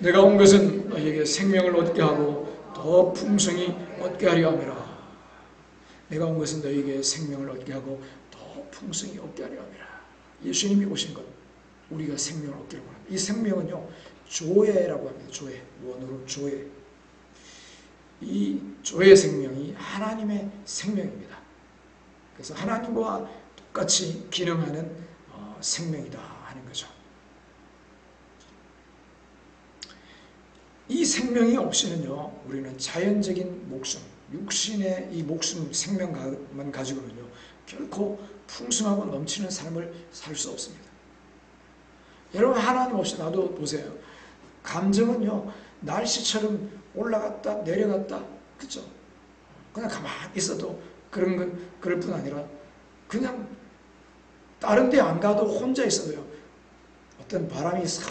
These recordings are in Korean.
내가 온 것은 너희에게 생명을 얻게 하고 더 풍성히 얻게 하려 함이라. 내가 온 것은 너희에게 생명을 얻게 하고 더 풍성히 얻게 하려 함이라. 예수님이 오신 것, 우리가 생명을 얻기를 원합니다. 이 생명은요, 조회라고 합니다. 조회, 원어로 조회. 이 조회 생명이 하나님의 생명입니다. 그래서 하나님과 똑같이 기능하는 생명이다 하는 거죠. 이 생명이 없이는요, 우리는 자연적인 목숨, 육신의 이 목숨, 생명만 가지고는요, 결코 풍성하고 넘치는 삶을 살 수 없습니다. 여러분, 하나님 없이 나도 보세요. 감정은요, 날씨처럼 올라갔다 내려갔다, 그죠? 그냥 가만히 있어도 그럴 뿐 아니라 그냥 다른 데 안 가도 혼자 있어도요, 어떤 바람이 싹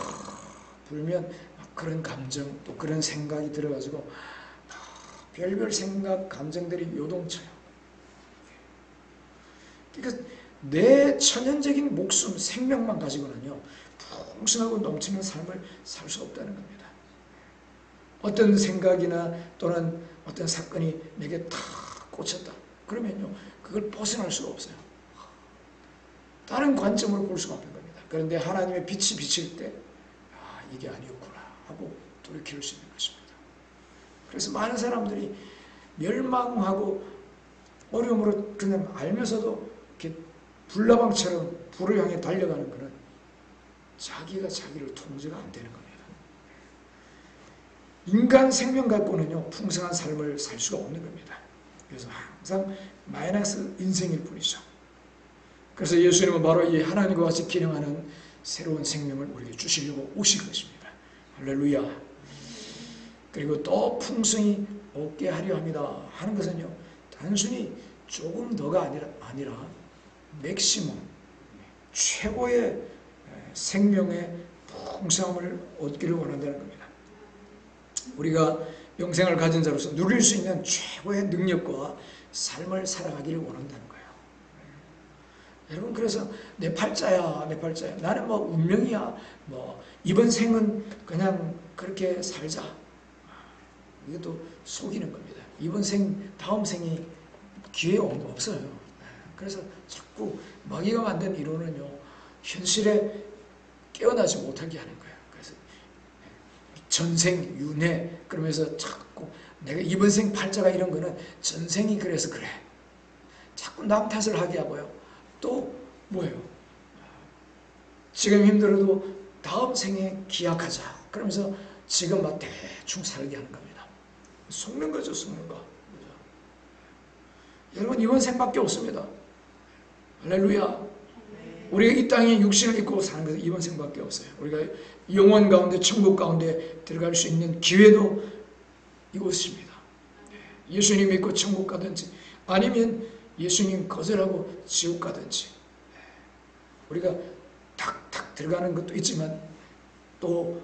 불면 그런 감정, 또 그런 생각이 들어가지고 별별 생각, 감정들이 요동쳐요. 그러니까 내 천연적인 목숨, 생명만 가지고는요, 풍성하고 넘치는 삶을 살 수 없다는 겁니다. 어떤 생각이나 또는 어떤 사건이 내게 탁 꽂혔다. 그러면요, 그걸 벗어날 수가 없어요. 다른 관점으로 볼 수가 없는 겁니다. 그런데 하나님의 빛이 비칠 때, 이게 아니었구나 하고 돌이킬 수 있는 것입니다. 그래서 많은 사람들이 멸망하고 어려움으로 그냥 알면서도 이렇게 불나방처럼 불을 향해 달려가는 것은 자기가 자기를 통제가 안 되는 겁니다. 인간 생명 갖고는요, 풍성한 삶을 살 수가 없는 겁니다. 그래서 항상 마이너스 인생일 뿐이죠. 그래서 예수님은 바로 이 하나님과 같이 기능하는 새로운 생명을 우리에게 주시려고 오신 것입니다. 할렐루야. 그리고 또 풍성히 얻게 하려 합니다 하는 것은요, 단순히 조금 더가 아니라 맥시멈, 최고의 생명의 풍성함을 얻기를 원한다는 겁니다. 우리가 영생을 가진 자로서 누릴 수 있는 최고의 능력과 삶을 살아가기를 원한다는 거예요. 여러분, 그래서 내 팔자야. 나는 뭐 운명이야. 뭐 이번 생은 그냥 그렇게 살자. 이것도 속이는 겁니다. 이번 생, 다음 생이 기회 없어요. 그래서 자꾸 마귀가 만든 이론은요, 현실에 깨어나지 못하게 하는 거예요. 그래서 전생, 윤회, 그러면서 자꾸 내가 이번 생 팔자가 이런 거는 전생이 그래서 그래. 자꾸 남 탓을 하게 하고요. 또 뭐예요? 지금 힘들어도 다음 생에 기약하자. 그러면서 지금 막 대충 살게 하는 겁니다. 속는 거죠, 속는 거. 그죠? 여러분, 이번 생밖에 없습니다. 할렐루야. 우리가 이 땅에 육신을 입고 사는 것은 이번 생밖에 없어요. 우리가 영원 가운데, 천국 가운데 들어갈 수 있는 기회도 이곳입니다. 예수님 믿고 천국 가든지, 아니면 예수님 거절하고 지옥 가든지. 우리가 탁탁 들어가는 것도 있지만, 또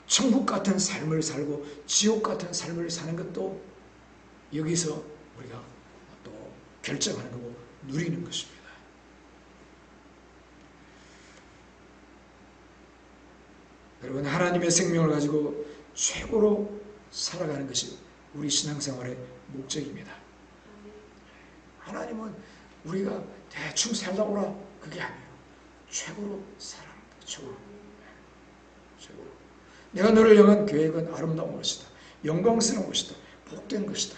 천국 같은 삶을 살고 지옥 같은 삶을 사는 것도 여기서 우리가 또 결정하는 거고 누리는 것입니다. 여러분, 하나님의 생명을 가지고 최고로 살아가는 것이 우리 신앙생활의 목적입니다. 하나님은 우리가 대충 살다 오라, 그게 아니에요. 최고로 살아가는 거예요. 최고로. 내가 너를 향한 계획은 아름다운 것이다. 영광스러운 것이다. 복된 것이다.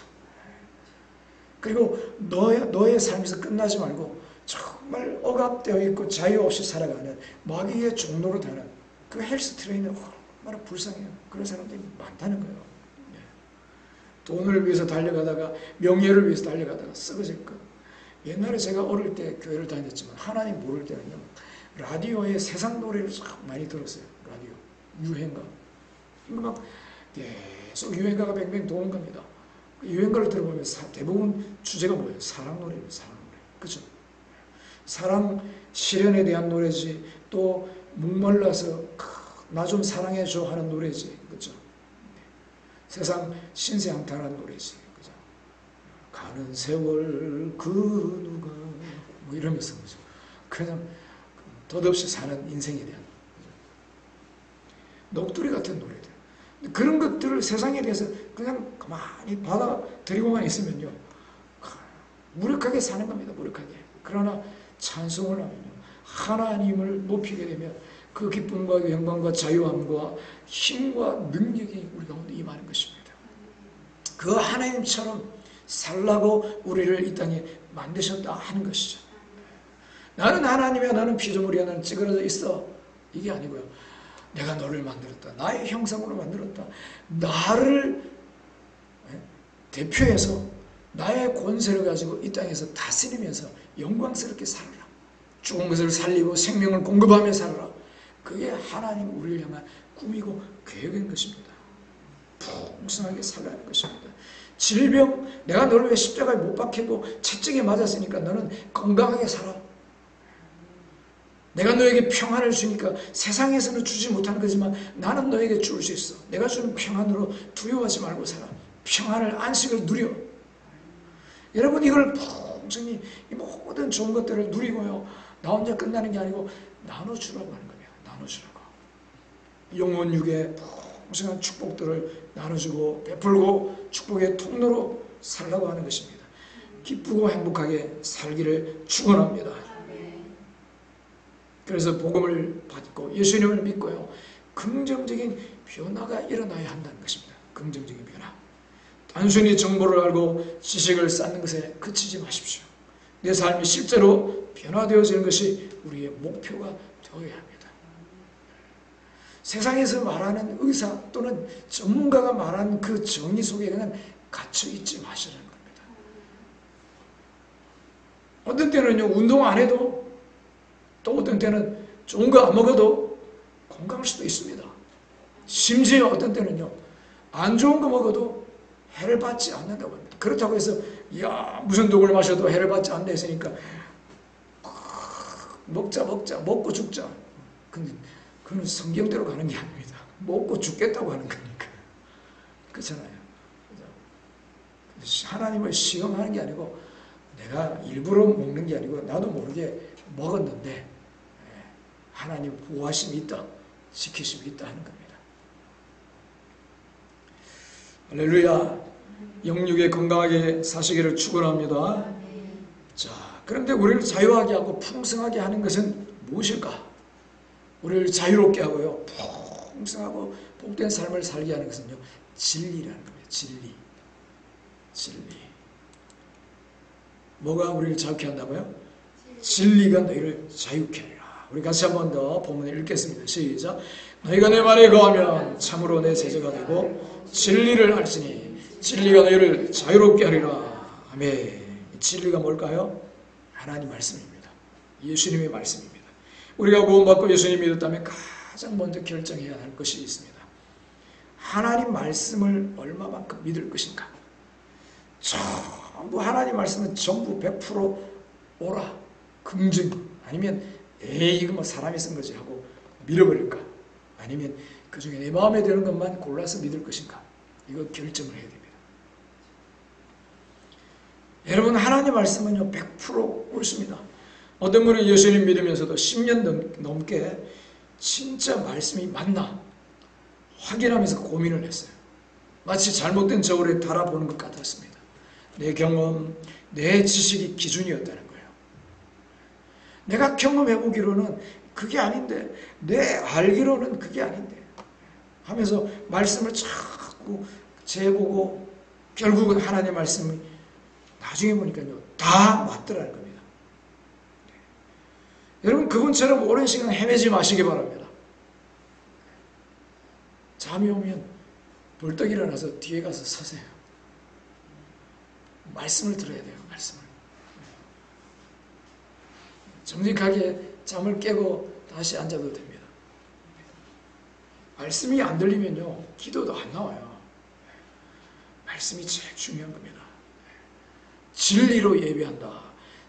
그리고 너의 삶에서 끝나지 말고 정말 억압되어 있고 자유 없이 살아가는 마귀의 종로로 되는 그 헬스 트레이너 얼마나 불쌍해요. 그런 사람들이 많다는 거예요. 돈을 위해서 달려가다가, 명예를 위해서 달려가다가 쓰러질 거. 옛날에 제가 어릴 때 교회를 다녔지만 하나님 모를 때는요, 라디오에 세상 노래를 참 많이 들었어요. 라디오 유행가, 이거 막 계속 유행가가 뱅뱅 도는 겁니다. 유행가를 들어보면 대부분 주제가 뭐예요? 사랑 노래예요. 사랑 노래. 그죠? 사랑, 시련에 대한 노래지, 또 목말라서 나 좀 사랑해줘 하는 노래지. 그죠? 세상 신세한탄한 노래지. 그죠? 가는 세월 그 누가 뭐 이러면서, 그죠? 그냥 덧없이 사는 인생에 대한, 그죠? 녹두리 같은 노래들. 그런 것들을 세상에 대해서 그냥 가만히 받아들이고만 있으면요, 무력하게 사는 겁니다. 무력하게. 그러나 찬송을 하면요, 하나님을 높이게 되면 그 기쁨과 영광과 자유함과 힘과 능력이 우리 가운데 임하는 것입니다. 그 하나님처럼 살라고 우리를 이 땅에 만드셨다 하는 것이죠. 나는 하나님이야, 나는 피조물이야, 나는 찌그러져 있어, 이게 아니고요, 내가 너를 만들었다, 나의 형상으로 만들었다, 나를 대표해서 나의 권세를 가지고 이 땅에서 다스리면서 영광스럽게 살아라. 죽은 것을 살리고 생명을 공급하며 살아라. 그게 하나님 우리를 향한 꿈이고 계획인 것입니다. 풍성하게 살아가는 것입니다. 질병, 내가 너를 왜 십자가에 못 박히고 채찍에 맞았으니까 너는 건강하게 살아. 내가 너에게 평안을 주니까 세상에서는 주지 못하는 거지만 나는 너에게 줄 수 있어. 내가 주는 평안으로 두려워하지 말고 살아. 평안을, 안식을 누려. 여러분, 이걸 풍성히 이 모든 좋은 것들을 누리고요, 나 혼자 끝나는 게 아니고 나눠주라고 하는 겁니다. 나눠주라고. 영혼 육의 풍성한 축복들을 나눠주고 베풀고 축복의 통로로 살라고 하는 것입니다. 기쁘고 행복하게 살기를 축원합니다. 그래서 복음을 받고 예수님을 믿고요, 긍정적인 변화가 일어나야 한다는 것입니다. 긍정적인 변화. 단순히 정보를 알고 지식을 쌓는 것에 그치지 마십시오. 내 삶이 실제로 변화되어지는 것이 우리의 목표가 되어야 합니다. 세상에서 말하는 의사 또는 전문가가 말하는 그 정의 속에 그냥 갇혀 있지 마시라는 겁니다. 어떤 때는요, 운동 안 해도, 또 어떤 때는 좋은 거 안 먹어도 건강할 수도 있습니다. 심지어 어떤 때는요, 안 좋은 거 먹어도 해를 받지 않는다고 합니다. 그렇다고 해서 야, 무슨 독을 마셔도 해를 받지 않는다 했으니까 먹자 먹고 죽자. 근데 그건 성경대로 가는 게 아닙니다. 먹고 죽겠다고 하는 거니까. 그렇잖아요. 하나님을 시험하는 게 아니고, 내가 일부러 먹는 게 아니고 나도 모르게 먹었는데 하나님 보호하심이 있다, 지키심이 있다 하는 겁니다. 할렐루야. 영육에 건강하게 사시기를 축원합니다. 자, 그런데 우리를 자유하게 하고 풍성하게 하는 것은 무엇일까? 우리를 자유롭게 하고요, 풍성하고 복된 삶을 살게 하는 것은요, 진리라는 겁니다. 진리. 뭐가 우리를 자유케 한다고요? 진리가 너희를 자유케 하리라. 우리 같이 한 번 더 본문을 읽겠습니다. 시작. 너희가 내 말에 거하면 참으로 내 제자가 되고 진리를 알지니 진리가 너희를 자유롭게 하리라. 아멘. 진리가 뭘까요? 하나님 말씀입니다. 예수님의 말씀입니다. 우리가 구원받고 예수님 믿었다면 가장 먼저 결정해야 할 것이 있습니다. 하나님 말씀을 얼마만큼 믿을 것인가. 전부 하나님 말씀은 전부 100% 오라, 긍정, 아니면 에이 이거 뭐 사람이 쓴 거지 하고 밀어버릴까, 아니면 그 중에 내 마음에 드는 것만 골라서 믿을 것인가, 이거 결정을 해야 됩니다. 여러분, 하나님 말씀은요 100% 옳습니다. 어떤 분은 예수님 믿으면서도 10년 넘게 진짜 말씀이 맞나 확인하면서 고민을 했어요. 마치 잘못된 저울에 달아보는 것 같았습니다. 내 경험, 내 지식이 기준이었다는 거예요. 내가 경험해보기로는 그게 아닌데, 내 알기로는 그게 아닌데 하면서 말씀을 자꾸 재보고 결국은 하나님의 말씀이 나중에 보니까요 다 맞더라는 겁니다. 여러분, 그분처럼 오랜 시간 헤매지 마시기 바랍니다. 잠이 오면 벌떡 일어나서 뒤에 가서 서세요. 말씀을 들어야 돼요. 말씀을. 정직하게 잠을 깨고 다시 앉아도 됩니다. 말씀이 안 들리면요 기도도 안 나와요. 말씀이 제일 중요한 겁니다. 진리로 예배한다.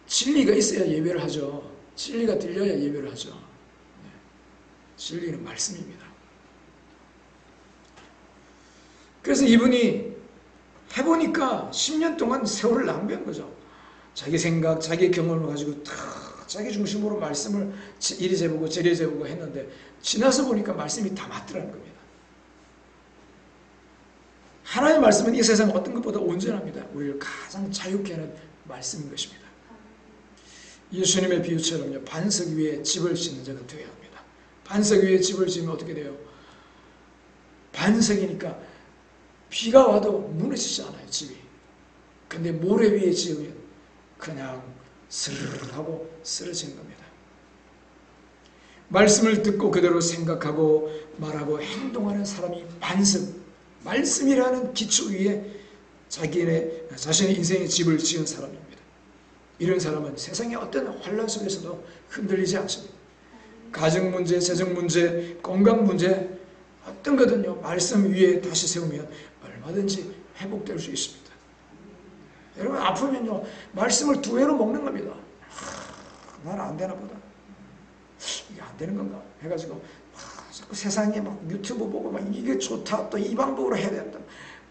진리가 있어야 예배를 하죠. 진리가 들려야 예배를 하죠. 진리는 말씀입니다. 그래서 이분이 해보니까 10년 동안 세월을 낭비한 거죠. 자기 생각, 자기 경험을 가지고 탁 자기 중심으로 말씀을 이리 재보고 저리 재보고 했는데 지나서 보니까 말씀이 다 맞더라는 겁니다. 하나님의 말씀은 이 세상 어떤 것보다 온전합니다. 우리를 가장 자유케 하는 말씀인 것입니다. 예수님의 비유처럼요, 반석 위에 집을 짓는 자가 되어야 합니다. 반석 위에 집을 지으면 어떻게 돼요? 반석이니까 비가 와도 무너지지 않아요, 집이. 근데 모래 위에 지으면 그냥 스르르 하고 쓰러지는 겁니다. 말씀을 듣고 그대로 생각하고 말하고 행동하는 사람이 반석, 말씀이라는 기초 위에 자신의 인생의 집을 지은 사람입니다. 이런 사람은 세상의 어떤 환란 속에서도 흔들리지 않습니다. 가정 문제, 재정 문제, 건강 문제, 어떤 거든요, 말씀 위에 다시 세우면 얼마든지 회복될 수 있습니다. 여러분, 아프면요, 말씀을 2회로 먹는 겁니다. 나는 안 되나 보다. 이게 안 되는 건가? 해가지고 자꾸 세상에 막 유튜브 보고 막 이게 좋다, 또 이 방법으로 해야 된다.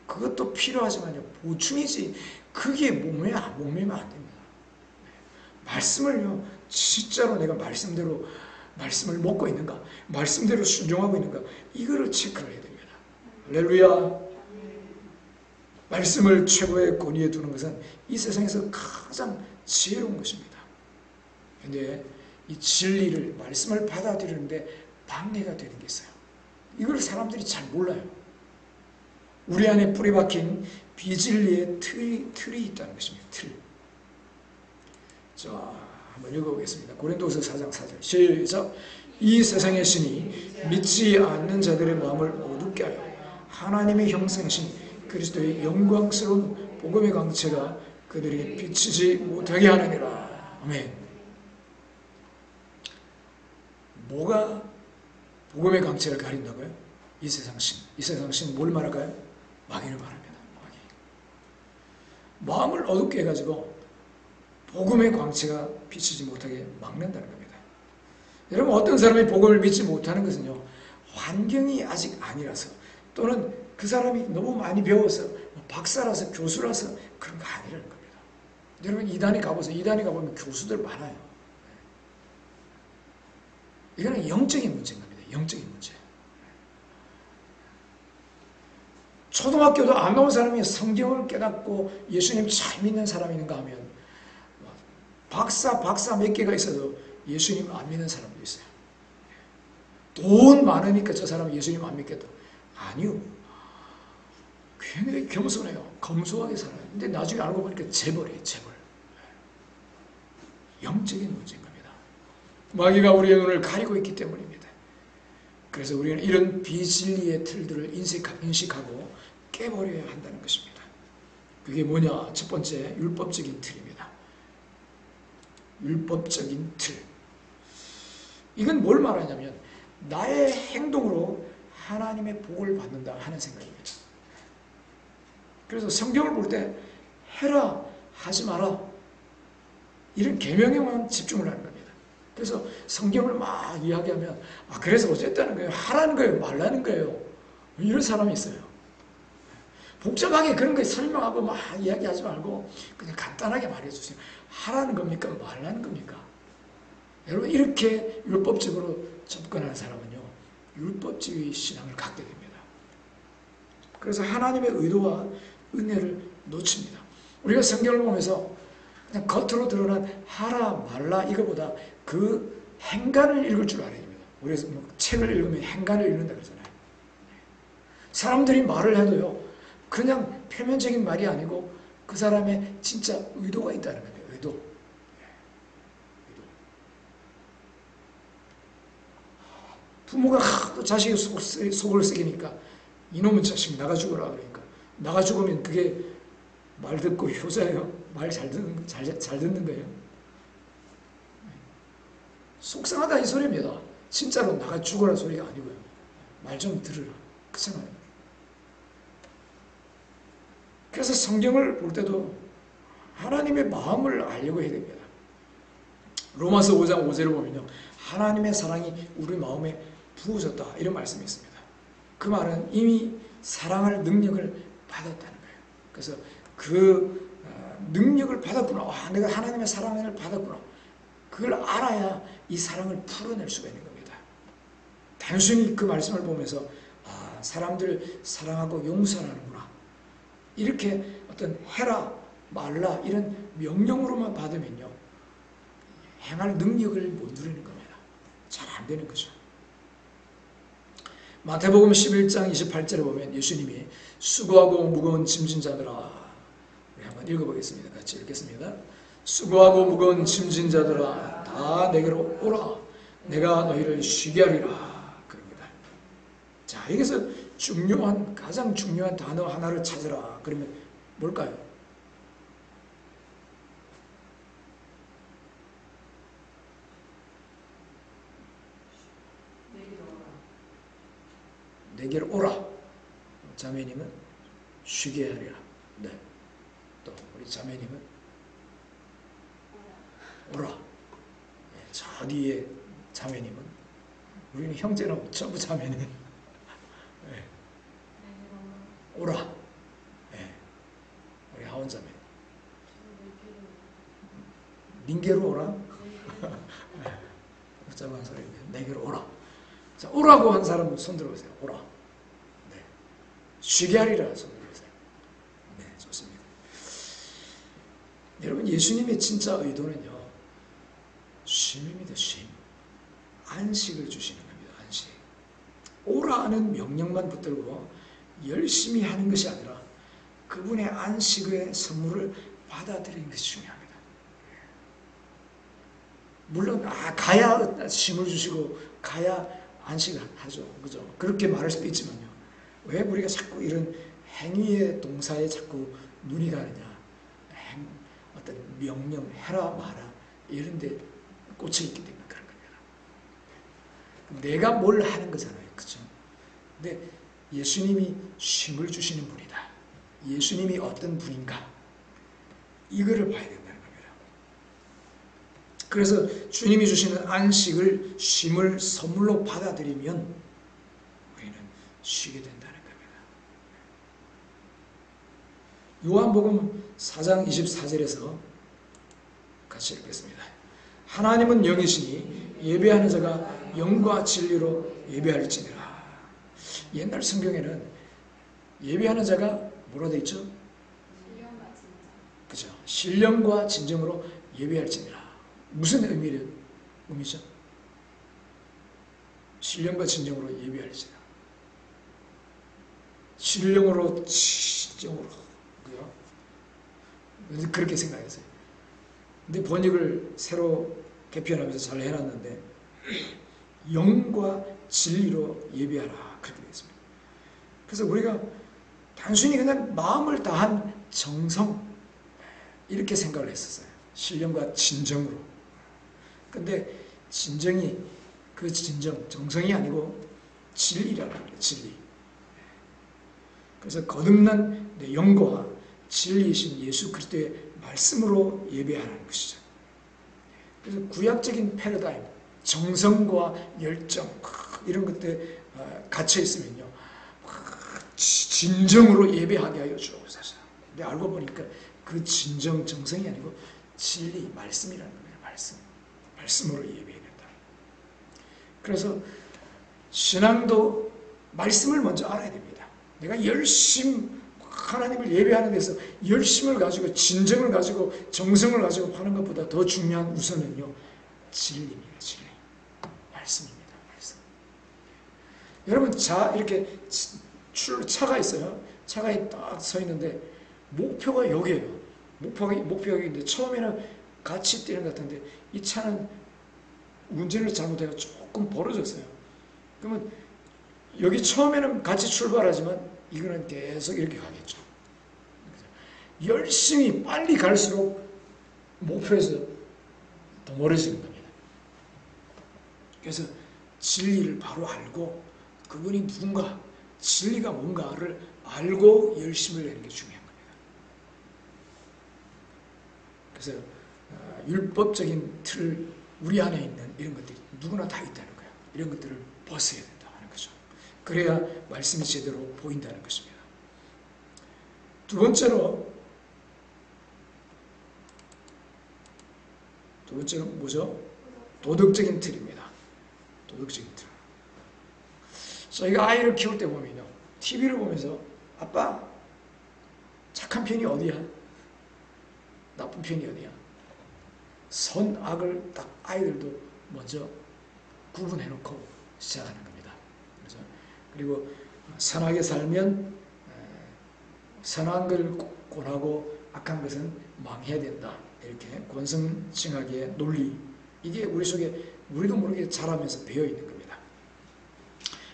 그것도 필요하지만요, 보충이지. 그게 목매면 안 됩니다. 말씀을요, 진짜로 내가 말씀대로 말씀을 먹고 있는가, 말씀대로 순종하고 있는가, 이거를 체크를 해야 됩니다. 할렐루야. 말씀을 최고의 권위에 두는 것은 이 세상에서 가장 지혜로운 것입니다. 그런데 이 진리를, 말씀을 받아들이는데 방해가 되는 게 있어요. 이걸 사람들이 잘 몰라요. 우리 안에 뿌리 박힌 비진리의 틀이 있다는 것입니다. 틀. 자, 한번 읽어보겠습니다. 고린도서 4장 4절 시작. 이 세상의 신이 믿지 않는 자들의 마음을 어둡게 하여 하나님의 형상이신 그리스도의 영광스러운 복음의 광채가 그들이 비치지 못하게 하느니라. 아멘. 뭐가 복음의 광채를 가린다고요? 이 세상 신. 이 세상 신 뭘 말할까요? 마귀를 말합니다. 마귀. 마음을 어둡게 해가지고 복음의 광채가 비치지 못하게 막는다는 겁니다. 여러분, 어떤 사람이 복음을 믿지 못하는 것은요, 환경이 아직 아니라서, 또는 그 사람이 너무 많이 배워서 박사라서 교수라서 그런 거 아니라는 겁니다. 여러분, 이단에 가보세요. 이단에 가보면 교수들 많아요. 이거는 영적인 문제인 겁니다. 영적인 문제. 초등학교도 안 나온 사람이 성경을 깨닫고 예수님 잘 믿는 사람이 있는가 하면 박사 몇 개가 있어도 예수님 안 믿는 사람도 있어요. 돈 많으니까 저 사람은 예수님 안 믿겠다. 아니요. 굉장히 겸손해요. 검소하게 살아요. 근데 나중에 알고 보니까 재벌이에요. 재벌. 영적인 문제인 겁니다. 마귀가 우리의 눈을 가리고 있기 때문입니다. 그래서 우리는 이런 비진리의 틀들을 인식하고 깨버려야 한다는 것입니다. 그게 뭐냐? 첫 번째, 율법적인 틀입니다. 율법적인 틀. 이건 뭘 말하냐면 나의 행동으로 하나님의 복을 받는다 하는 생각입니다. 그래서 성경을 볼 때 해라, 하지 마라, 이런 계명에만 집중을 하는 겁니다. 그래서 성경을 막 이야기하면 그래서 어쨌다는 거예요? 하라는 거예요? 말라는 거예요? 이런 사람이 있어요. 복잡하게 그런 거 설명하고 막 이야기하지 말고 그냥 간단하게 말해주세요. 하라는 겁니까? 말라는 겁니까? 여러분, 이렇게 율법적으로 접근하는 사람은요, 율법주의 신앙을 갖게 됩니다. 그래서 하나님의 의도와 은혜를 놓칩니다. 우리가 성경을 보면서 그냥 겉으로 드러난 하라 말라 이거보다 그 행간을 읽을 줄 알아야 됩니다. 우리가 뭐 책을 읽으면 행간을 읽는다 그러잖아요. 사람들이 말을 해도요, 그냥 표면적인 말이 아니고 그 사람의 진짜 의도가 있다는 거예요. 의도. 부모가 하도 자식이 속을 썩이니까 이놈의 자식 나가 죽어라 그러니까 나가 죽으면 그게 말 듣고 효자예요? 말 잘 듣는 거예요? 속상하다 이 소리입니다. 진짜로 나가 죽어라 소리가 아니고요. 말 좀 들으라. 그렇잖아요. 그래서 성경을 볼 때도 하나님의 마음을 알려고 해야 됩니다. 로마서 5장 5절을 보면요, 하나님의 사랑이 우리 마음에 부어졌다 이런 말씀이 있습니다. 그 말은 이미 사랑할 능력을 받았다는 거예요. 그래서 그 능력을 받았구나. 내가 하나님의 사랑을 받았구나. 그걸 알아야 이 사랑을 풀어낼 수가 있는 겁니다. 단순히 그 말씀을 보면서 사람들 사랑하고 용서하는구나. 이렇게 어떤 해라 말라 이런 명령으로만 받으면요 행할 능력을 못 누리는 겁니다. 잘 안 되는 거죠. 마태복음 11장 28절에 보면 예수님이 수고하고 무거운 짐진 자들아, 우리 한번 읽어보겠습니다. 같이 읽겠습니다. 수고하고 무거운 짐진 자들아 다 내게로 오라, 내가 너희를 쉬게 하리라. 그럽니다. 자, 여기서 가장 중요한 단어 하나를 찾으라. 그러면 뭘까요? 내게로 오라. 자매님은 쉬게 하리라. 네. 또 우리 자매님은 오라. 네, 저 뒤에 자매님은 우리는 형제는 전부 자매는 네. 오라. 네. 우리 하원 자매. 닌게로 오라. 네. 복잡한 소리인데 내게로 오라. 자, 오라고 한 사람은 손 들어보세요. 오라. 네. 쉬게 하리라. 손 들어보세요. 네, 좋습니다. 여러분, 예수님의 진짜 의도는요, 쉼입니다. 쉼. 안식을 주시는 겁니다. 안식. 오라는 명령만 붙들고 열심히 하는 것이 아니라 그분의 안식의 선물을 받아들이는 것이 중요합니다. 물론 가야 쉼을 주시고 가야 안식을 하죠. 그죠? 그렇게 말할 수도 있지만요. 왜 우리가 자꾸 이런 행위의 동사에 자꾸 눈이 가느냐. 어떤 명령, 해라, 마라 이런 데 꽂혀있기 때문에 그런 겁니다. 내가 뭘 하는 거잖아요. 그죠? 근데 예수님이 쉼을 주시는 분이다. 예수님이 어떤 분인가. 이거를 봐야 된다는 겁니다. 그래서 주님이 주시는 안식을, 쉼을 선물로 받아들이면 우리는 쉬게 된다는 겁니다. 요한복음 4장 24절에서 같이 읽겠습니다. 하나님은 영이시니 예배하는 자가 영과 진리로 예배할지니라. 옛날 성경에는 예배하는 자가 뭐라 되어 있죠? 그죠? 신령과 진정으로 예배할지니라. 무슨 의미죠? 신령과 진정으로 예배할지니라. 신령으로 진정으로 그렇게 생각했어요. 근데 번역을 새로 개편하면서 잘 해놨는데 영과 진리로 예배하라 그렇게 되어 있습니다. 그래서 우리가 단순히 그냥 마음을 다한 정성 이렇게 생각을 했었어요. 신령과 진정으로. 근데 진정이 그 진정, 정성이 아니고 진리라는 거예요. 진리. 그래서 거듭난 내 영과 진리이신 예수 그리스도의 말씀으로 예배하는 것이죠. 그래서 구약적인 패러다임, 정성과 열정 이런 것들 갇혀 있으면요, 진정으로 예배하게 하여 주옵소서. 근데 알고 보니까 그 진정, 정성이 아니고 진리, 말씀이라는 거예요. 말씀으로 예배해야 된다. 그래서 신앙도 말씀을 먼저 알아야 됩니다. 내가 하나님을 예배하는 데서 열심을 가지고 진정을 가지고 정성을 가지고 하는 것보다 더 중요한 우선은요, 진리입니다. 진리. 말씀입니다. 말씀. 여러분, 이렇게 차가 있어요. 차가 딱 서 있는데 목표가 여기예요. 목표가 여기인데 처음에는 같이 뛰는 것 같은데 이 차는 운전을 잘못해서 조금 벌어졌어요. 그러면 여기 처음에는 같이 출발하지만 이거는 계속 이렇게 가겠죠. 열심히 빨리 갈수록 목표에서 더 멀어지는 겁니다. 그래서 진리를 바로 알고 그분이 누군가, 진리가 뭔가를 알고 열심을 내는 게 중요한 겁니다. 그래서 율법적인 틀, 우리 안에 있는 이런 것들이 누구나 다 있다는 거예요. 이런 것들을 벗어야 된다 하는 거죠. 그래야 말씀이 제대로 보인다는 것입니다. 두 번째로 뭐죠? 도덕적인 틀입니다. 도덕적인 틀. 저희가 아이를 키울 때 보면요, TV를 보면서 아빠 착한 편이 어디야? 나쁜 편이 어디야? 선악을 딱 아이들도 먼저 구분해놓고 시작하는 겁니다. 그렇죠? 그리고 선하게 살면 선한 걸 권하고 악한 것은 망해야 된다. 이렇게 권선징악의 논리, 이게 우리 속에 우리도 모르게 자라면서 배어 있는 겁니다.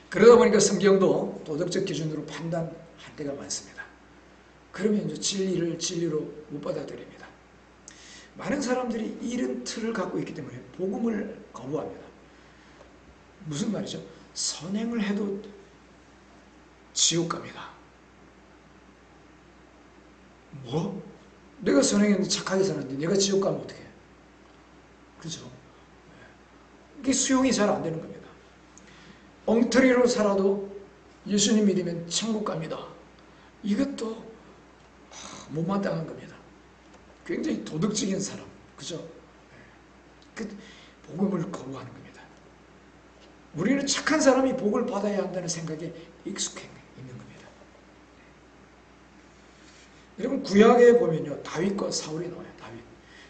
그러다 보니까 성경도 도덕적 기준으로 판단할 때가 많습니다. 그러면 이제 진리를 진리로 못 받아들입니다. 많은 사람들이 이런 틀을 갖고 있기 때문에 복음을 거부합니다. 무슨 말이죠? 선행을 해도 지옥 갑니다. 뭐? 내가 선행했는데 착하게 살았는데 내가 지옥 가면 어떡해? 그렇죠? 이게 수용이 잘 안 되는 겁니다. 엉터리로 살아도 예수님 믿으면 천국 갑니다. 이것도 못마땅한 겁니다. 굉장히 도덕적인 사람, 그죠? 그 복음을 거부하는 겁니다. 우리는 착한 사람이 복을 받아야 한다는 생각에 익숙해 있는 겁니다. 여러분 구약에 보면요, 다윗과 사울이 나와요.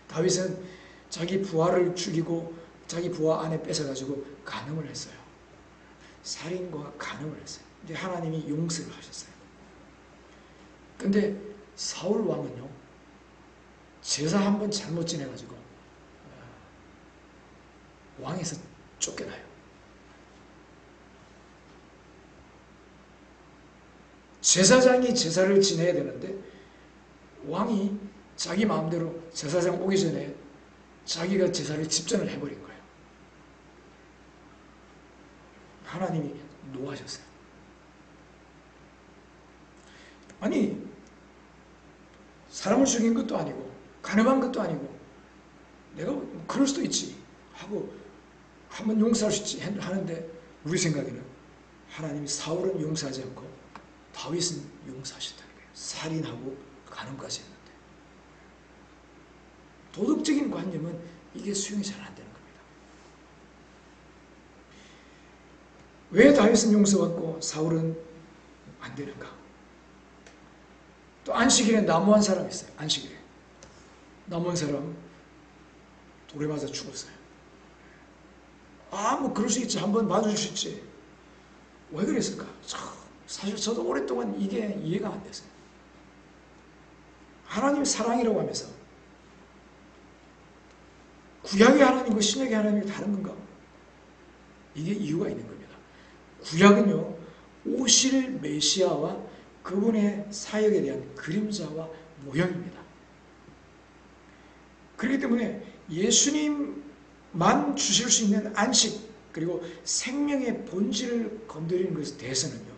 다윗은 자기 부하를 죽이고 자기 부하 아내 뺏어가지고 간음을 했어요. 살인과 간음을 했어요. 근데 하나님이 용서를 하셨어요. 근데 사울 왕은요, 제사 한 번 잘못 지내가지고 왕에서 쫓겨나요. 제사장이 제사를 지내야 되는데 왕이 자기 마음대로 제사장 오기 전에 자기가 제사를 집전을 해버린 거예요. 하나님이 노하셨어요. 아니, 사람을 죽인 것도 아니고 간음한 것도 아니고 내가 그럴 수도 있지 하고 한번 용서할 수 있지 하는데 우리 생각에는 하나님이 사울은 용서하지 않고 다윗은 용서하셨다는 거예요. 살인하고 간음까지 했는데 도덕적인 관념은 이게 수용이 잘 안 되는 겁니다. 왜 다윗은 용서받고 사울은 안 되는가? 또 안식일에 나무 한 사람 있어요. 안식일에 나무 한 사람 돌에 맞아 죽었어요. 뭐 그럴 수 있지. 한번 봐줄 수 있지. 왜 그랬을까? 사실 저도 오랫동안 이게 이해가 안 됐어요. 하나님이 사랑이라고 하면서 구약의 하나님과 신약의 하나님이 다른 건가? 이게 이유가 있는 겁니다. 구약은요, 오실 메시아와 그분의 사역에 대한 그림자와 모형입니다. 그렇기 때문에 예수님만 주실 수 있는 안식, 그리고 생명의 본질을 건드리는 것에 대해서는요,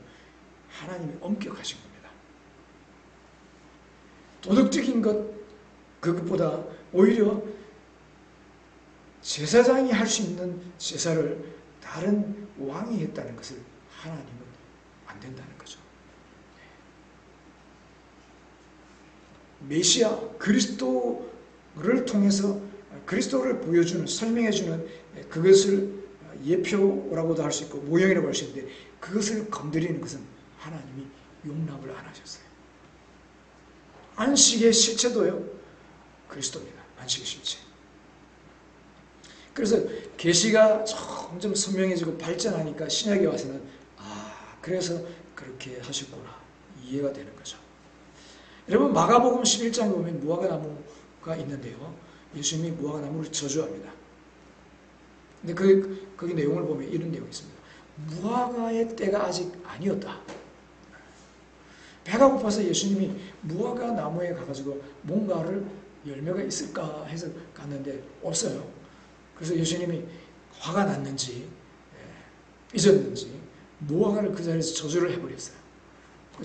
하나님이 엄격하신 겁니다. 도덕적인 그것보다 오히려 제사장이 할 수 있는 제사를 다른 왕이 했다는 것을 하나님은 안 된다는 거죠. 메시아 그리스도를 통해서 그리스도를 보여주는, 설명해주는 그것을 예표라고도 할 수 있고 모형이라고 할 수 있는데 그것을 건드리는 것은 하나님이 용납을 안 하셨어요. 안식의 실체도요, 그리스도입니다. 안식의 실체. 그래서 계시가 점점 선명해지고 발전하니까 신약에 와서는 그래서 그렇게 하셨구나 이해가 되는 거죠. 여러분 마가복음 11장에 보면 무화과나무가 있는데요, 예수님이 무화과나무를 저주합니다. 근데 거기 내용을 보면 이런 내용이 있습니다. 무화과의 때가 아직 아니었다. 배가 고파서 예수님이 무화과나무에 가가지고 뭔가를 열매가 있을까 해서 갔는데 없어요. 그래서 예수님이 화가 났는지 삐졌는지 무화과를 그 자리에서 저주를 해버렸어요.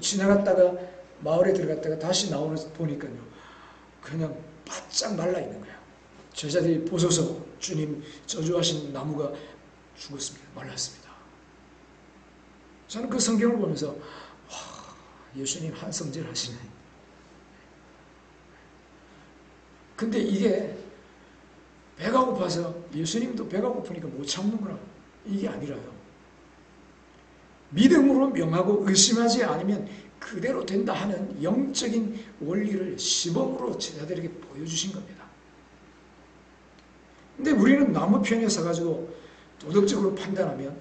지나갔다가 마을에 들어갔다가 다시 나오는 보니까요, 그냥 바짝 말라 있는 거예요. 제자들이 보소서, 주님 저주하신 나무가 죽었습니다. 말랐습니다. 저는 그 성경을 보면서 예수님 한성질 하시네. 근데 이게 배가 고파서 예수님도 배가 고프니까 못 참는구나 이게 아니라요. 믿음으로 명하고 의심하지 않으면 그대로 된다 하는 영적인 원리를 시범으로 제자들에게 보여주신 겁니다. 근데 우리는 나무 편에 서가지고 도덕적으로 판단하면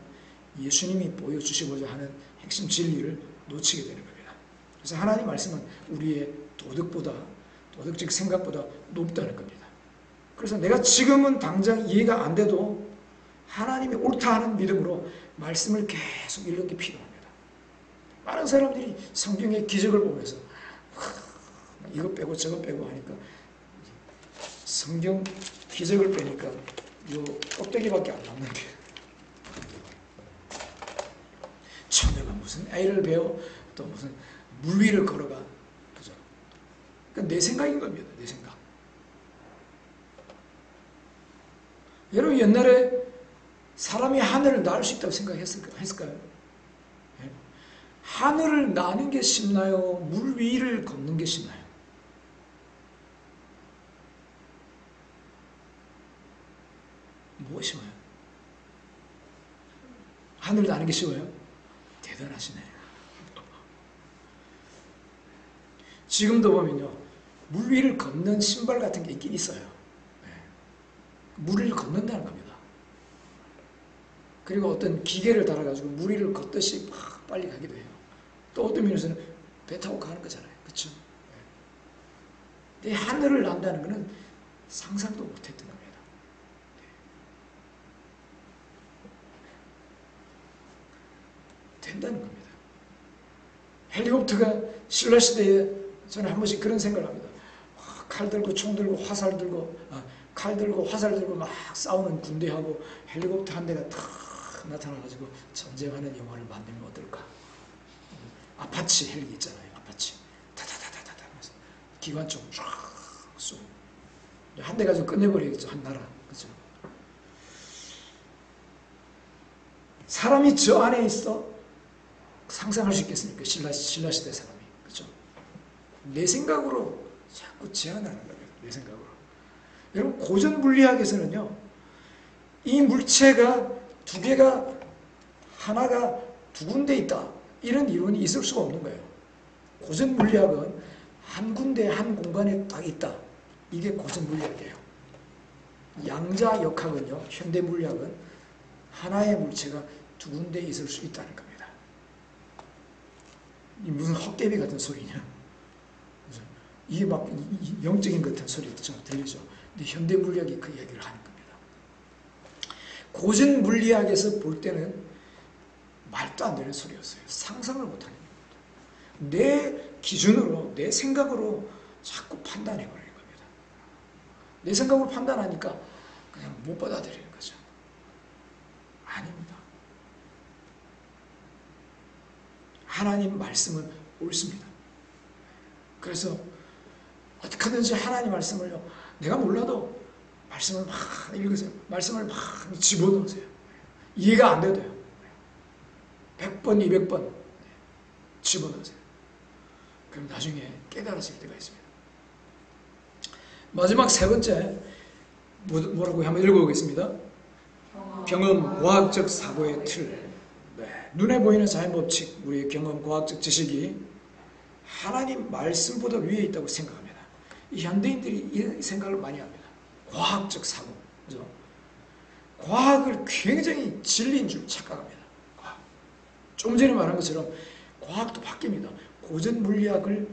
예수님이 보여주시고자 하는 핵심 진리를 놓치게 되는 겁니다. 그래서 하나님 말씀은 우리의 도덕적 생각보다 높다는 겁니다. 그래서 내가 지금은 당장 이해가 안 돼도 하나님이 옳다 하는 믿음으로 말씀을 계속 읽는 게 필요합니다. 많은 사람들이 성경의 기적을 보면서 이거 빼고 저거 빼고 하니까 성경 기적을 빼니까 요 껍데기밖에 안 남는데 처녀가 무슨 A를 배워 또 무슨 물 위를 걸어가 그죠? 그러니까 내 생각인 겁니다. 내 생각. 여러분 옛날에 사람이 하늘을 날 수 있다고 생각했을까요? 네? 하늘을 나는 게 쉽나요? 물 위를 걷는 게 쉽나요? 뭐가 쉬워요? 하늘 나는 게 쉬워요? 대단하시네. 지금도 보면요, 물 위를 걷는 신발 같은 게 있긴 있어요. 네. 물 위를 걷는다는 겁니다. 그리고 어떤 기계를 달아가지고 물 위를 걷듯이 막 빨리 가기도 해요. 또 어떤 면에서는 배 타고 가는 거잖아요. 그렇죠? 네. 하늘을 난다는 것은 상상도 못했던 겁니다. 된다는 겁니다. 헬리콥터가 신라시대에 저는 한 번씩 그런 생각을 합니다. 칼 들고 총 들고 화살 들고 칼 들고 화살 들고 막 싸우는 군대하고 헬리콥터 한 대가 탁 나타나가지고 전쟁하는 영화를 만들면 어떨까? 아파치 헬기 있잖아요. 아파치 타타타타타 하면서 기관총 쫙 쏘고 한 대 가지고 끝내버리겠죠. 한 나라. 그죠? 사람이 저 안에 있어 상상할 수 있겠습니까? 신라시대 사람이. 그렇죠? 내 생각으로 자꾸 제안하는 겁니다. 내 생각으로. 여러분 고전 물리학에서는요. 이 물체가 두 개가 하나가 두 군데 있다. 이런 이론이 있을 수가 없는 거예요. 고전 물리학은 한 군데 한 공간에 딱 있다. 이게 고전 물리학이에요. 양자 역학은요. 현대 물리학은 하나의 물체가 두 군데 있을 수 있다는 겁니다. 이 무슨 헛개비 같은 소리냐? 그죠? 이게 막 영적인 것 같은 소리 들리죠? 근데 현대 물리학이 그 얘기를 하는 겁니다. 고전 물리학에서 볼 때는 말도 안 되는 소리였어요. 상상을 못하는 겁니다. 내 기준으로, 내 생각으로 자꾸 판단해버리는 겁니다. 내 생각으로 판단하니까 그냥 못 받아들이는 거죠. 아닙니다. 하나님 말씀은 옳습니다. 그래서 어떻게든지 하나님 말씀을요, 내가 몰라도 말씀을 막 읽으세요. 말씀을 막 집어넣으세요. 이해가 안 돼도요. 100번, 200번 집어넣으세요. 그럼 나중에 깨달으실 때가 있습니다. 마지막 세 번째, 뭐라고 한번 읽어보겠습니다. 경험, 과학적 사고의 틀. 네. 눈에 보이는 자연법칙, 우리의 경험, 과학적 지식이 하나님 말씀보다 위에 있다고 생각합니다. 이 현대인들이 이런 생각을 많이 합니다. 과학적 사고. 그죠? 과학을 굉장히 진리인 줄 착각합니다. 과학. 좀 전에 말한 것처럼 과학도 바뀝니다. 고전 물리학을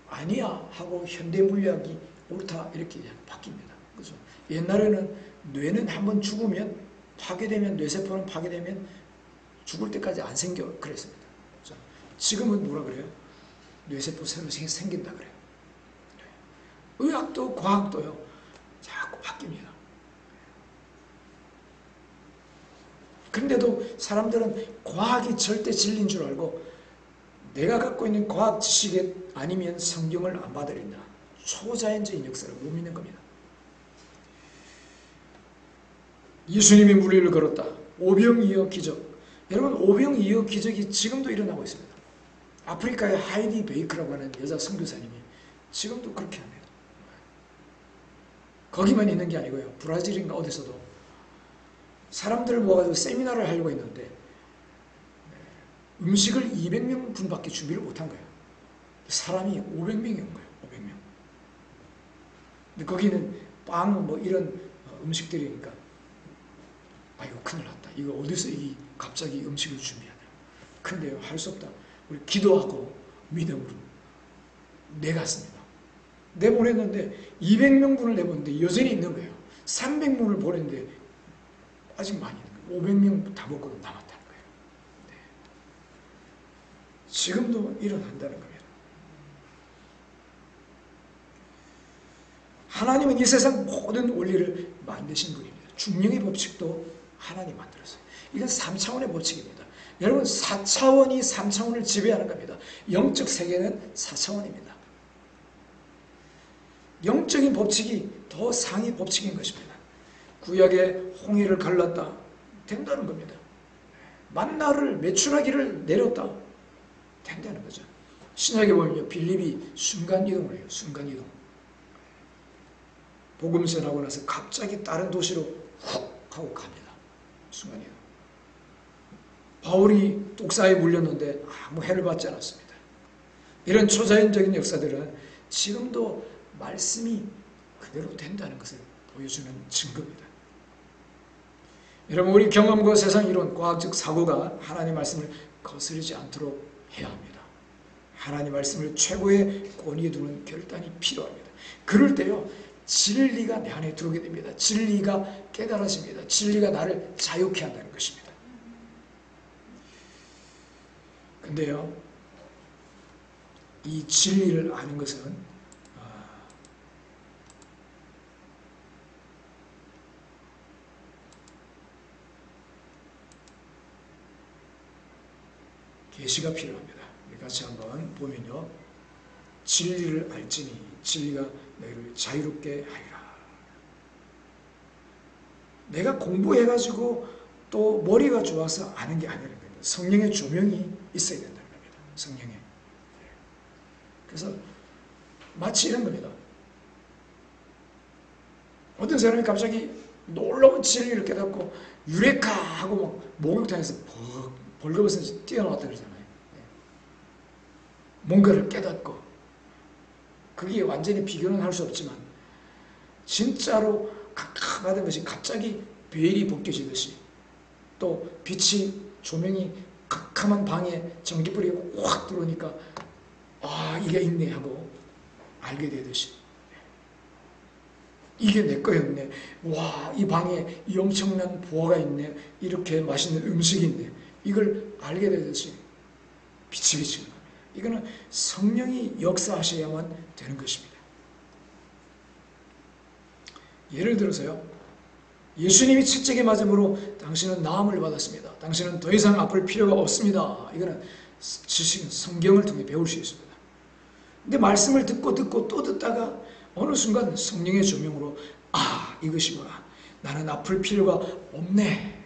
아니야 하고 현대 물리학이 옳다 이렇게 바뀝니다. 그죠? 옛날에는 뇌는 한번 죽으면 파괴되면 뇌세포는 파괴되면 죽을 때까지 안 생겨 그랬습니다. 그죠? 지금은 뭐라 그래요? 뇌세포 새로 생긴다 그래요. 의학도 과학도요. 자꾸 바뀝니다. 그런데도 사람들은 과학이 절대 진리인 줄 알고 내가 갖고 있는 과학 지식이 아니면 성경을 안 받아들인다. 초자연적인 역사를 못 믿는 겁니다. 예수님이 물 위를 걸었다. 오병이어 기적. 여러분 오병이어 기적이 지금도 일어나고 있습니다. 아프리카의 하이디 베이크라고 하는 여자 선교사님이 지금도 그렇게 합니다. 거기만 있는 게 아니고요. 브라질인가 어디서도 사람들을 모아가지고 세미나를 하려고 했는데 음식을 200명 분밖에 준비를 못한 거예요. 사람이 500명이 온 거예요. 500명. 근데 거기는 빵 뭐 이런 음식들이니까 이거 큰일 났다. 이거 어디서 갑자기 음식을 준비하냐. 근데요, 할 수 없다. 우리 기도하고 믿음으로 내갔습니다. 내보냈는데 200명분을 내보냈는데 여전히 있는 거예요. 300명을 보냈는데 아직 많이 있는 거예요. 500명 다 먹고 남았다는 거예요. 네. 지금도 일어난다는 겁니다. 하나님은 이 세상 모든 원리를 만드신 분입니다. 중력의 법칙도 하나님 만들었어요. 이건 3차원의 법칙입니다. 여러분 4차원이 3차원을 지배하는 겁니다. 영적 세계는 4차원입니다. 영적인 법칙이 더 상위 법칙인 것입니다. 구약의 홍해를 갈랐다. 된다는 겁니다. 만나를 메추라기를 내렸다. 된다는 거죠. 신약에 보면 빌립이 순간이동을 해요. 순간이동. 복음 전하고 나서 갑자기 다른 도시로 훅 하고 갑니다. 순간이동. 바울이 독사에 물렸는데 아무 해를 받지 않았습니다. 이런 초자연적인 역사들은 지금도 말씀이 그대로 된다는 것을 보여주는 증거입니다. 여러분, 우리 경험과 세상 이론, 과학적 사고가 하나님 말씀을 거스르지 않도록 해야 합니다. 하나님 말씀을 최고의 권위에 두는 결단이 필요합니다. 그럴 때요, 진리가 내 안에 들어오게 됩니다. 진리가 깨달아집니다. 진리가 나를 자유케 한다는 것입니다. 근데요, 이 진리를 아는 것은 계시가 필요합니다. 우리 같이 한번 보면요, 진리를 알지니 진리가 너희를 자유롭게 하리라. 내가 공부해가지고 또 머리가 좋아서 아는 게 아니라는 겁니다. 성령의 조명이 있어야 된다는 겁니다. 성령의. 그래서 마치 이런 겁니다. 어떤 사람이 갑자기 놀라운 진리를 깨닫고 유레카 하고 막 목욕탕에서 벌거벗어서 뛰어나왔다 그러잖아요. 뭔가를 깨닫고, 그게 완전히 비교는 할 수 없지만 진짜로 캄캄하던 것이 갑자기 베일이 벗겨지듯이, 또 빛이 조명이 캄캄한 방에 전기불이 확 들어오니까 이게 있네 하고 알게 되듯이, 이게 내 거였네. 와, 이 방에 이 엄청난 보화가 있네. 이렇게 맛있는 음식이 있네. 이걸 알게 되듯이 빛이 비치는 겁니다. 이거는 성령이 역사하셔야만 되는 것입니다. 예를 들어서요, 예수님이 채찍에 맞음으로 당신은 나음을 받았습니다. 당신은 더 이상 아플 필요가 없습니다. 이거는 지식은 성경을 통해 배울 수 있습니다. 근데 말씀을 듣고 또 듣다가 어느 순간 성령의 조명으로 이것이구나. 나는 아플 필요가 없네.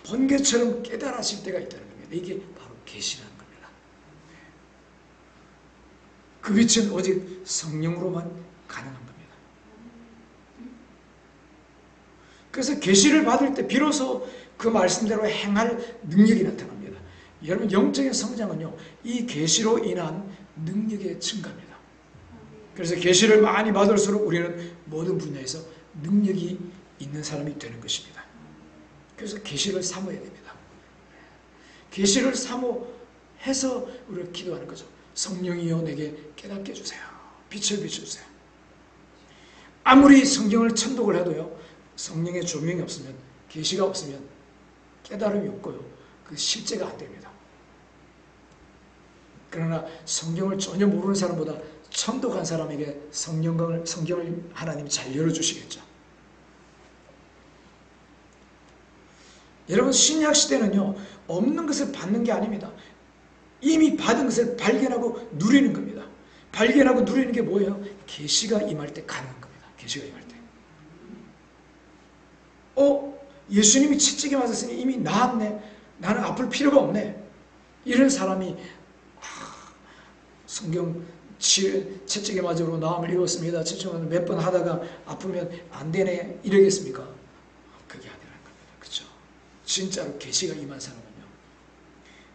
번개처럼 깨달아질 때가 있다는 겁니다. 이게 바로 계시라는 겁니다. 그 빛은 오직 성령으로만 가능한 겁니다. 그래서 계시를 받을 때 비로소 그 말씀대로 행할 능력이 나타납니다. 여러분, 영적인 성장은요, 이 계시로 인한 능력의 증가입니다. 그래서 계시를 많이 받을수록 우리는 모든 분야에서 능력이 있는 사람이 되는 것입니다. 그래서 계시를 사모해야 됩니다. 계시를 사모해서 우리가 기도하는 거죠. 성령이여 내게 깨닫게 해주세요. 빛을 비춰주세요. 아무리 성경을 천독을 해도요, 성령의 조명이 없으면, 계시가 없으면 깨달음이 없고요, 그 실제가 안 됩니다. 그러나 성경을 전혀 모르는 사람보다 천독한 사람에게 성경을 하나님이 잘 열어주시겠죠. 여러분, 신약 시대는요, 없는 것을 받는 게 아닙니다. 이미 받은 것을 발견하고 누리는 겁니다. 발견하고 누리는 게 뭐예요? 계시가 임할 때 가능한 겁니다. 계시가 임할 때. 예수님이 채찍에 맞았으니 이미 나았네. 나는 아플 필요가 없네. 이런 사람이 성경 채찍에 맞으로 나음을 입었습니다. 채찍을 몇 번 하다가 아프면 안 되네. 이러겠습니까? 그게 아니라는 겁니다. 그렇죠? 진짜로 계시가 임한 사람은요,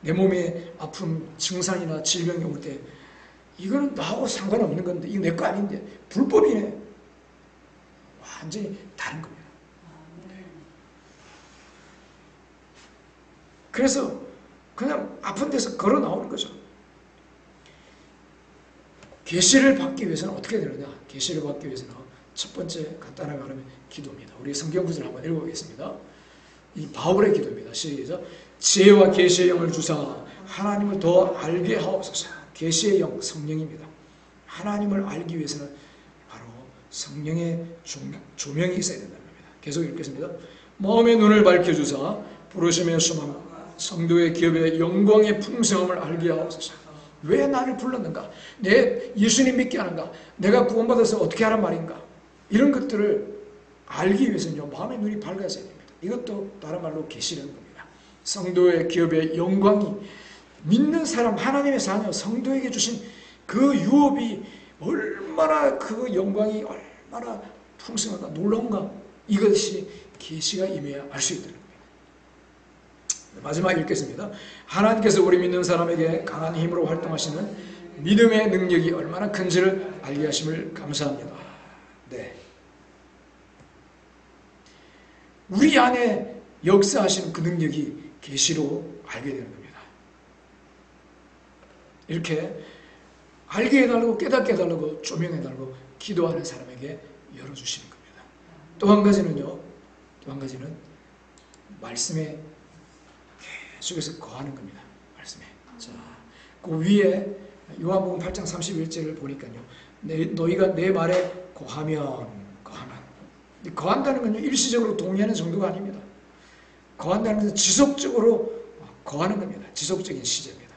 내 몸에 아픔, 증상이나 질병이 올 때 이거는 나하고 상관없는 건데, 이거 내 거 아닌데, 불법이네. 완전히 다른 겁니다. 그래서 그냥 아픈 데서 걸어 나오는 거죠. 계시를 받기 위해서는 어떻게 되느냐? 계시를 받기 위해서는 첫 번째 간단하게 말하면 기도입니다. 우리 성경 구절을 한번 읽어보겠습니다. 이 바울의 기도입니다. 시작. 지혜와 계시의 영을 주사 하나님을 더 알게 하옵소서. 계시의 영, 성령입니다. 하나님을 알기 위해서는 바로 성령의 조명이 있어야 된다는 겁니다. 계속 읽겠습니다. 마음의 눈을 밝혀주사 부르심의 소망, 성도의 기업의 영광의 풍성함을 알게 하옵소서. 왜 나를 불렀는가? 내 예수님 믿게 하는가? 내가 구원받아서 어떻게 하란 말인가? 이런 것들을 알기 위해서는요, 마음의 눈이 밝아져야 됩니다. 이것도 다른 말로 계시라는 겁니다. 성도의 기업의 영광이, 믿는 사람, 하나님의 자녀, 성도에게 주신 그 유업이 얼마나, 그 영광이 얼마나 풍성한가, 놀라운가, 이것이 계시가 임해야 알 수 있다는 겁니다. 마지막 읽겠습니다. 하나님께서 우리 믿는 사람에게 강한 힘으로 활동하시는 믿음의 능력이 얼마나 큰지를 알게 하심을 감사합니다. 네. 우리 안에 역사하시는 그 능력이 계시로 알게 되는 겁니다. 이렇게 알게 해달라고, 깨닫게 해달라고, 조명해달라고 기도하는 사람에게 열어주시는 겁니다. 또 한 가지는요, 또 한 가지는 말씀에 계속해서 거하는 겁니다. 말씀에. 자, 그 위에 요한복음 8장 31절을 보니까요, 너희가 내 말에 거하면. 거한다는 건요, 일시적으로 동의하는 정도가 아닙니다. 거한다는 것은 지속적으로 거하는 겁니다. 지속적인 시제입니다.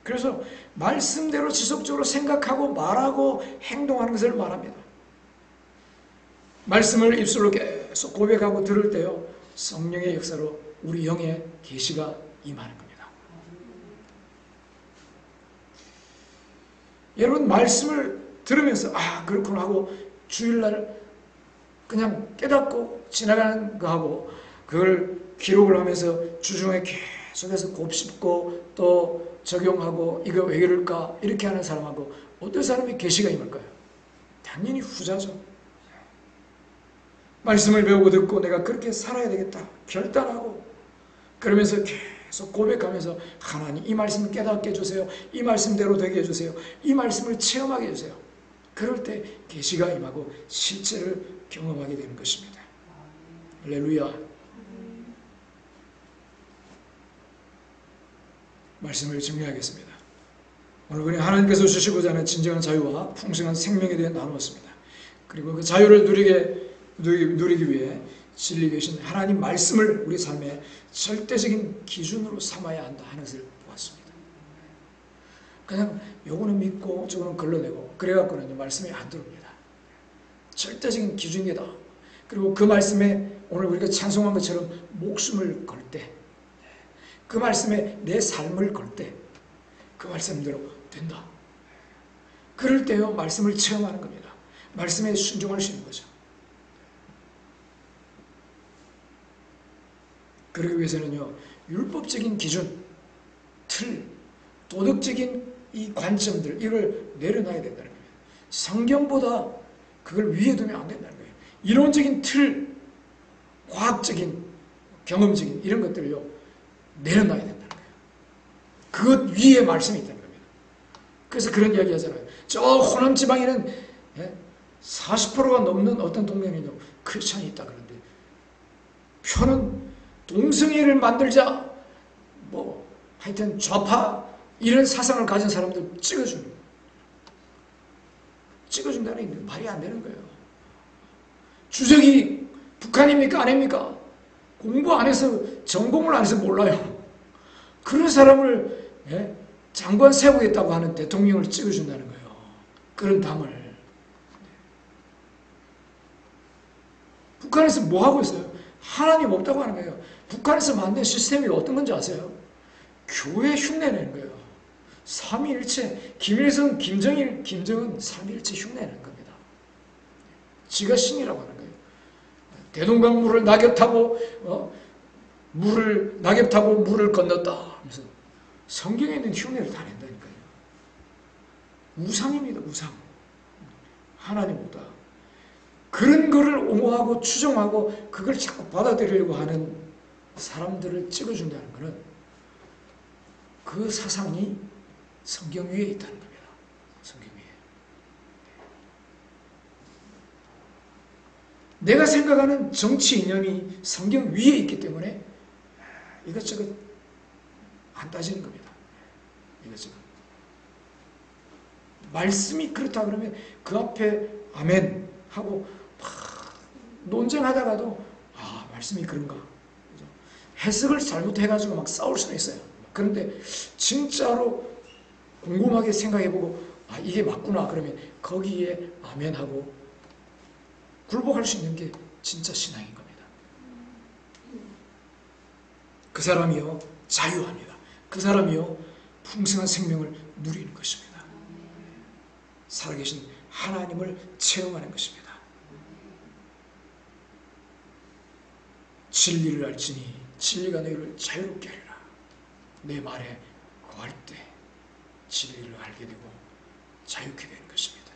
그래서 말씀대로 지속적으로 생각하고 말하고 행동하는 것을 말합니다. 말씀을 입술로 계속 고백하고 들을 때요, 성령의 역사로 우리 영의 계시가 임하는 겁니다. 여러분, 말씀을 들으면서 그렇구나 하고 주일날 그냥 깨닫고 지나가는 거하고, 그걸 기록을 하면서 주중에 계속해서 곱씹고 또 적용하고 이거 왜 이럴까 이렇게 하는 사람하고 어떤 사람이 계시가 임할까요? 당연히 후자죠. 말씀을 배우고 듣고 내가 그렇게 살아야 되겠다 결단하고, 그러면서 계속 고백하면서 하나님 이 말씀을 깨닫게 해주세요. 이 말씀대로 되게 해주세요. 이 말씀을 체험하게 해주세요. 그럴 때 계시가 임하고 실제를 경험하게 되는 것입니다. 할렐루야. 말씀을 정리하겠습니다. 오늘 우리 하나님께서 주시고자 하는 진정한 자유와 풍성한 생명에 대해 나누었습니다. 그리고 그 자유를 누리기 위해 진리 계신 하나님 말씀을 우리 삶의 절대적인 기준으로 삼아야 한다 하는 것을 보았습니다. 그냥 요거는 믿고 저거는 걸러내고 그래갖고는 말씀이 안 들어옵니다. 절대적인 기준이다. 그리고 그 말씀에 오늘 우리가 찬송한 것처럼 목숨을 걸 때, 그 말씀에 내 삶을 걸 때 그 말씀대로 된다. 그럴 때요, 말씀을 체험하는 겁니다. 말씀에 순종할 수 있는 거죠. 그러기 위해서는요, 율법적인 기준, 틀, 도덕적인 이 관점들, 이걸 내려놔야 된다는 겁니다. 성경보다 그걸 위에 두면 안 된다는 거예요. 이론적인 틀, 과학적인, 경험적인 이런 것들을요, 내려놔야 된다는 거예요. 그것 위에 말씀이 있다는 겁니다. 그래서 그런 이야기 하잖아요. 저 호남 지방에는 40%가 넘는 어떤 동네는요, 크리스천이 있다 그러는데, 표는 동성애를 만들자, 하여튼 좌파 이런 사상을 가진 사람들 찍어준다는 게 말이 안 되는 거예요. 주적이 북한입니까 아닙니까? 공부 안 해서, 전공을 안 해서 몰라요. 그런 사람을 장관 세우겠다고 하는 대통령을 찍어준다는 거예요. 그런 당을. 북한에서 뭐 하고 있어요? 하나님 없다고 하는 거예요. 북한에서 만든 시스템이 어떤 건지 아세요? 교회 흉내내는 거예요. 삼위일체, 김일성, 김정일, 김정은 삼위일체 흉내내는 겁니다. 지가 신이라고 하는 거예요. 대동강 물을 낙엽 타고 물을 건넜다 하면서 성경에 있는 흉내를 다 낸다니까요. 우상입니다. 우상. 하나님보다. 그런 거를 옹호하고 추종하고 그걸 자꾸 받아들이려고 하는 사람들을 찍어준다는 것은 그 사상이 성경 위에 있다는 겁니다. 성경 위에. 내가 생각하는 정치 이념이 성경 위에 있기 때문에 이것저것 안 따지는 겁니다. 이것저것. 말씀이 그렇다 그러면 그 앞에 아멘 하고 막 논쟁하다가도 말씀이 그런가. 해석을 잘못해가지고 막 싸울 수는 있어요. 그런데 진짜로 곰곰하게 생각해보고 이게 맞구나 그러면 거기에 아멘하고 굴복할 수 있는 게 진짜 신앙인 겁니다. 그 사람이요 자유합니다. 그 사람이요 풍성한 생명을 누리는 것입니다. 살아계신 하나님을 체험하는 것입니다. 진리를 알지니 진리가 너희를 자유롭게 하리라. 내 말에 거할 때 진리를 알게 되고 자유케 되는 것입니다.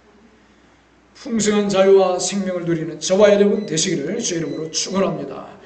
풍성한 자유와 생명을 누리는 저와 여러분 되시기를 주의 이름으로 축원합니다.